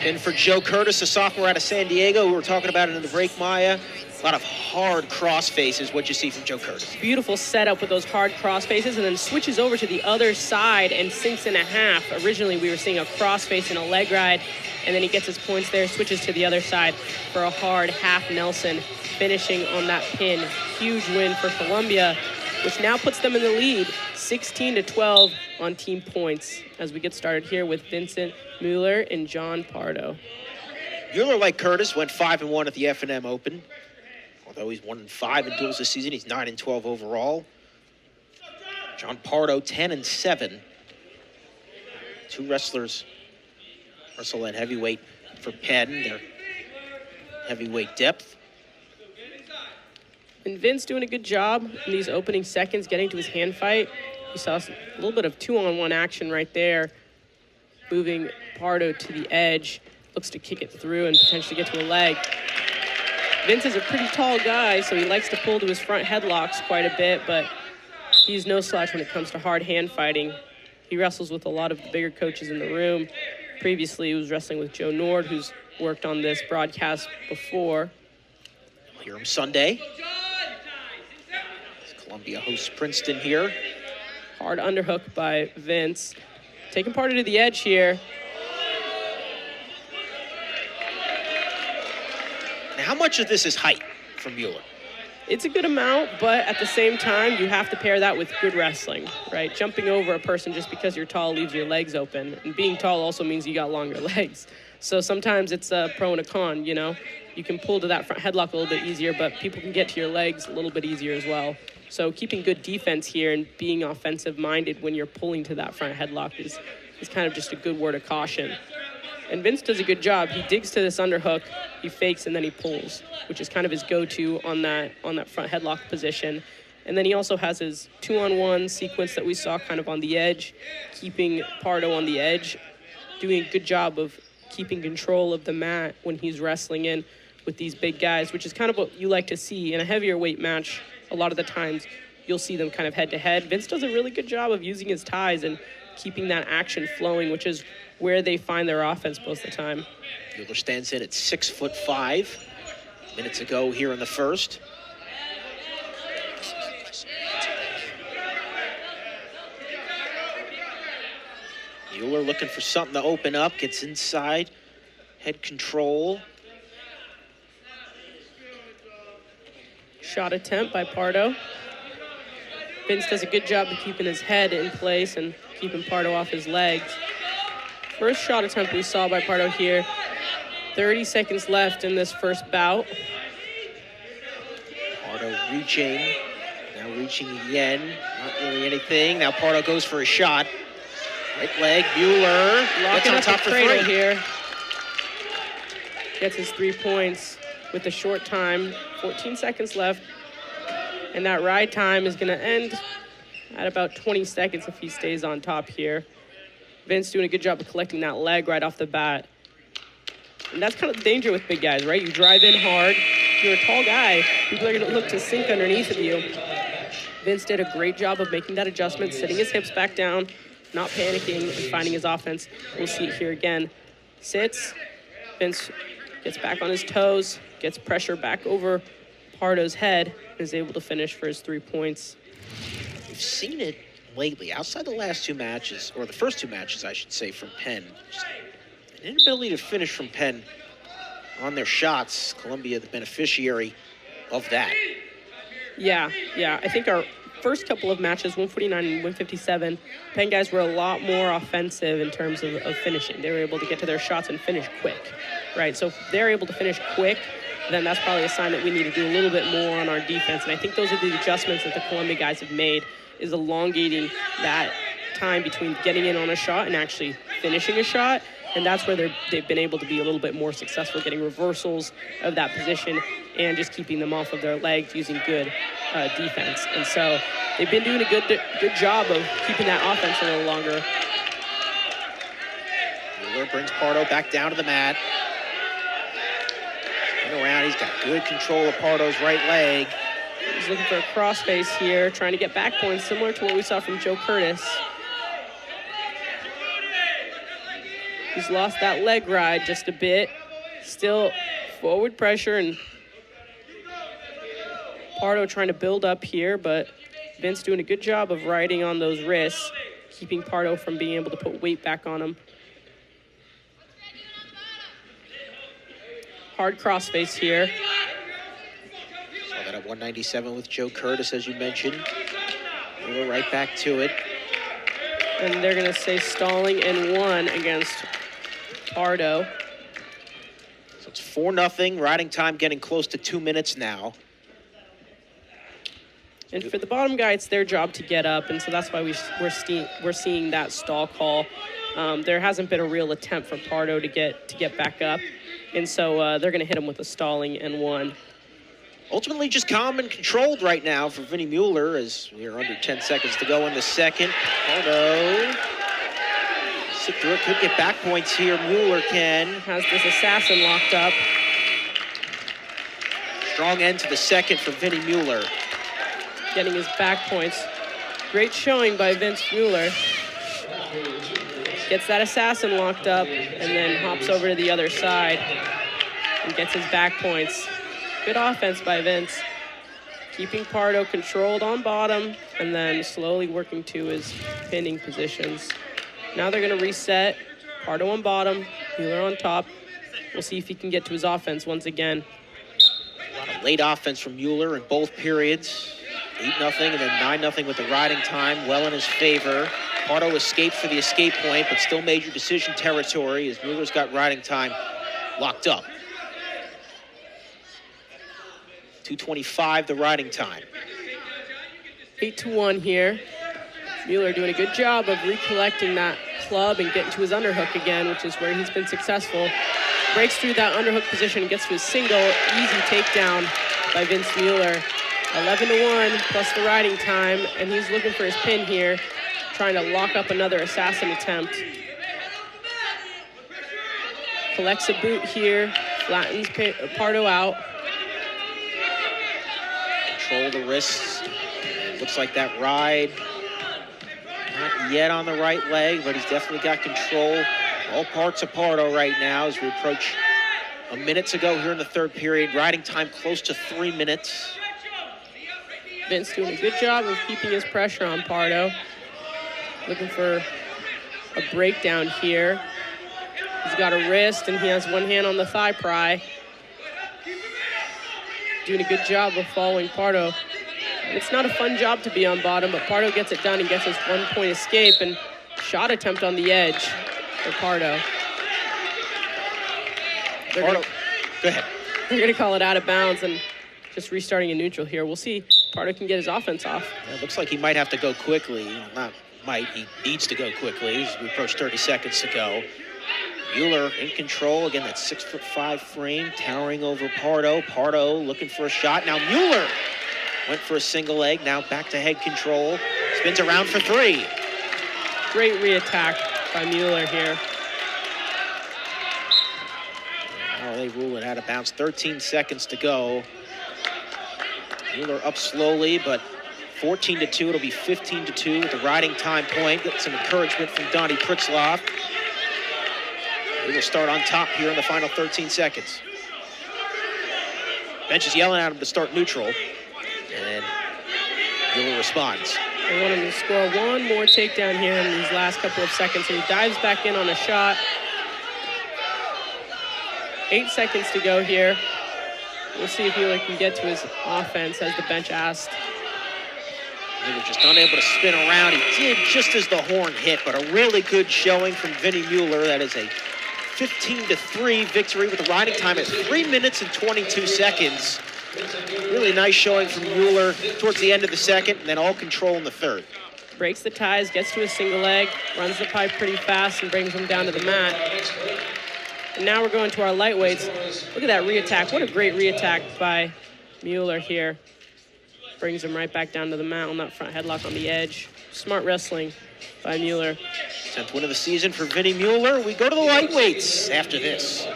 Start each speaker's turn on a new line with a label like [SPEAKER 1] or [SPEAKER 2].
[SPEAKER 1] And for Joe Curtis, a sophomore out of San Diego, we were talking about it in the break, Maya. A lot of hard cross faces. What'd you see from Joe Curtis?
[SPEAKER 2] Beautiful setup with those hard cross faces, and then switches over to the other side and sinks in a half. Originally, we were seeing a cross face and a leg ride, and then he gets his points there, switches to the other side for a hard half Nelson, finishing on that pin. Huge win for Columbia, which now puts them in the lead, 16-12 on team points, as we get started here with Vincent Mueller and John Pardo.
[SPEAKER 1] Mueller, like Curtis, went 5-1 at the F&M Open. Although he's 1-5 in duels this season, he's 9-12 overall. John Pardo, 10-7. Two wrestlers wrestle at heavyweight for Penn, their heavyweight depth.
[SPEAKER 2] And Vince doing a good job in these opening seconds, getting to his hand fight. You saw a little bit of 2-on-1 action right there, moving Pardo to the edge. Looks to kick it through and potentially get to a leg. Vince is a pretty tall guy, so he likes to pull to his front headlocks quite a bit, but he's no slouch when it comes to hard hand fighting. He wrestles with a lot of the bigger coaches in the room. Previously, he was wrestling with Joe Nord, who's worked on this broadcast before.
[SPEAKER 1] We'll hear him Sunday. Columbia hosts Princeton here.
[SPEAKER 2] Hard underhook by Vince. Taking Pardo to the edge here.
[SPEAKER 1] Now, how much of this is height from Mueller?
[SPEAKER 2] It's a good amount, but at the same time, you have to pair that with good wrestling, right? Jumping over a person just because you're tall leaves your legs open. And being tall also means you got longer legs. So sometimes it's a pro and a con, you know? You can pull to that front headlock a little bit easier, but people can get to your legs a little bit easier as well. So keeping good defense here and being offensive-minded when you're pulling to that front headlock is kind of just a good word of caution. And Vince does a good job. He digs to this underhook, he fakes, and then he pulls, which is kind of his go-to on that front headlock position. And then he also has his 2-on-1 sequence that we saw kind of on the edge, keeping Pardo on the edge, doing a good job of keeping control of the mat when he's wrestling in with these big guys, which is kind of what you like to see in a heavier weight match. A lot of the times you'll see them kind of head-to-head. Vince does a really good job of using his ties and keeping that action flowing, which is where they find their offense most of the time.
[SPEAKER 1] Mueller stands in at 6'5". Minutes to go here in the first. Mueller looking for something to open up, gets inside, head control.
[SPEAKER 2] Shot attempt by Pardo. Vince does a good job of keeping his head in place and keeping Pardo off his legs. First shot attempt we saw by Pardo here. 30 seconds left in this first bout.
[SPEAKER 1] Pardo reaching, now reaching again. Not really anything. Now Pardo goes for a shot. Right leg, Mueller.
[SPEAKER 2] Locking
[SPEAKER 1] on
[SPEAKER 2] up
[SPEAKER 1] top
[SPEAKER 2] the
[SPEAKER 1] for
[SPEAKER 2] cradle
[SPEAKER 1] three.
[SPEAKER 2] here. Gets his 3 points with a short time. 14 seconds left. And that ride time is going to end at about 20 seconds if he stays on top here. Vince doing a good job of collecting that leg right off the bat. And that's kind of the danger with big guys, right? You drive in hard. You're a tall guy. People are going to look to sink underneath of you. Vince did a great job of making that adjustment, sitting his hips back down, not panicking, and finding his offense. We'll see it here again. Sits. Vince gets back on his toes, gets pressure back over Pardo's head, and is able to finish for his 3 points.
[SPEAKER 1] We've seen it lately, outside the last two matches, or the first two matches, I should say, from Penn. Just an inability to finish from Penn on their shots. Columbia, the beneficiary of that.
[SPEAKER 2] Yeah. I think our first couple of matches, 149 and 157, Penn guys were a lot more offensive in terms of finishing. They were able to get to their shots and finish quick, right? So if they're able to finish quick, then that's probably a sign that we need to do a little bit more on our defense. And I think those are the adjustments that the Columbia guys have made, is elongating that time between getting in on a shot and actually finishing a shot. And that's where they've been able to be a little bit more successful, getting reversals of that position and just keeping them off of their legs using good defense. And so they've been doing a good job of keeping that offense a little longer.
[SPEAKER 1] Mueller brings Pardo back down to the mat. And around, he's got good control of Pardo's right leg.
[SPEAKER 2] He's looking for a crossface here, trying to get back points, similar to what we saw from Joe Curtis. He's lost that leg ride just a bit. Still forward pressure, and Pardo trying to build up here, but Vince doing a good job of riding on those wrists, keeping Pardo from being able to put weight back on him. Hard crossface here.
[SPEAKER 1] Saw that at 197 with Joe Curtis, as you mentioned. We're right back to it.
[SPEAKER 2] And they're going to say stalling and 1 against Pardo.
[SPEAKER 1] So it's 4-0. Riding time getting close to 2 minutes now.
[SPEAKER 2] And for the bottom guy, it's their job to get up, and so that's why we're seeing that stall call. There hasn't been a real attempt for Pardo to get back up, and so they're going to hit him with a stalling and 1.
[SPEAKER 1] Ultimately just calm and controlled right now for Vinnie Mueller as we are under 10 seconds to go in the second. Pardo sit through it, could get back points here. Mueller can.
[SPEAKER 2] Has this assassin locked up.
[SPEAKER 1] Strong end to the second for Vinnie Mueller.
[SPEAKER 2] Getting his back points. Great showing by Vince Mueller. Gets that assassin locked up and then hops over to the other side and gets his back points. Good offense by Vince. Keeping Pardo controlled on bottom and then slowly working to his pinning positions. Now they're going to reset. Pardo on bottom, Mueller on top. We'll see if he can get to his offense once again.
[SPEAKER 1] A lot of late offense from Mueller in both periods. 8-0 and then 9-0 with the riding time, well in his favor. Pardo escaped for the escape point, but still major decision territory as Mueller's got riding time locked up. 2:25 the riding time.
[SPEAKER 2] 8-1 here. Mueller doing a good job of recollecting that club and getting to his underhook again, which is where he's been successful. Breaks through that underhook position and gets to his single, easy takedown by Vince Mueller. 11-1 plus the riding time, and he's looking for his pin here, trying to lock up another assassin attempt. Collects a boot here, flattens Pardo out.
[SPEAKER 1] Control the wrists. Looks like that ride not yet on the right leg, but he's definitely got control. All parts of Pardo right now as we approach a minute to go here in the third period. Riding time close to 3 minutes.
[SPEAKER 2] Vince doing a good job of keeping his pressure on Pardo. Looking for a breakdown here. He's got a wrist and he has one hand on the thigh pry. Doing a good job of following Pardo. It's not a fun job to be on bottom, but Pardo gets it done and gets his 1-point escape and shot attempt on the edge for Pardo.
[SPEAKER 1] Pardo, go ahead.
[SPEAKER 2] They're going to call it out of bounds and just restarting in neutral here. We'll see. Pardo can get his offense off.
[SPEAKER 1] Yeah, it looks like he might have to go quickly. Not might, he needs to go quickly as we approach 30 seconds to go. Mueller in control. Again, that 6'5" frame towering over Pardo. Pardo looking for a shot. Now Mueller went for a single leg. Now back to head control. Spins around for 3.
[SPEAKER 2] Great re-attack by Mueller here.
[SPEAKER 1] Now they rule it out of bounds. 13 seconds to go. Mueller up slowly, but 14-2. It'll be 15-2 with the riding time point. Get some encouragement from Donnie Pritzloff. He will start on top here in the final 13 seconds. Bench is yelling at him to start neutral, and Mueller responds.
[SPEAKER 2] They want him to score one more takedown here in these last couple of seconds. He dives back in on a shot. 8 seconds to go here. We'll see if Mueller can get to his offense, as the bench asked.
[SPEAKER 1] Mueller just unable to spin around. He did just as the horn hit, but a really good showing from Vinnie Mueller. That is a 15-3 victory with the riding time at 3 minutes and 22 seconds. Really nice showing from Mueller towards the end of the second, and then all control in the third.
[SPEAKER 2] Breaks the ties, gets to his single leg, runs the pipe pretty fast, and brings him down to the mat. And now we're going to our lightweights. Look at that re-attack. What a great re-attack by Mueller here. Brings him right back down to the mat on that front headlock on the edge. Smart wrestling by Mueller.
[SPEAKER 1] 10th win of the season for Vinnie Mueller. We go to the lightweights after this.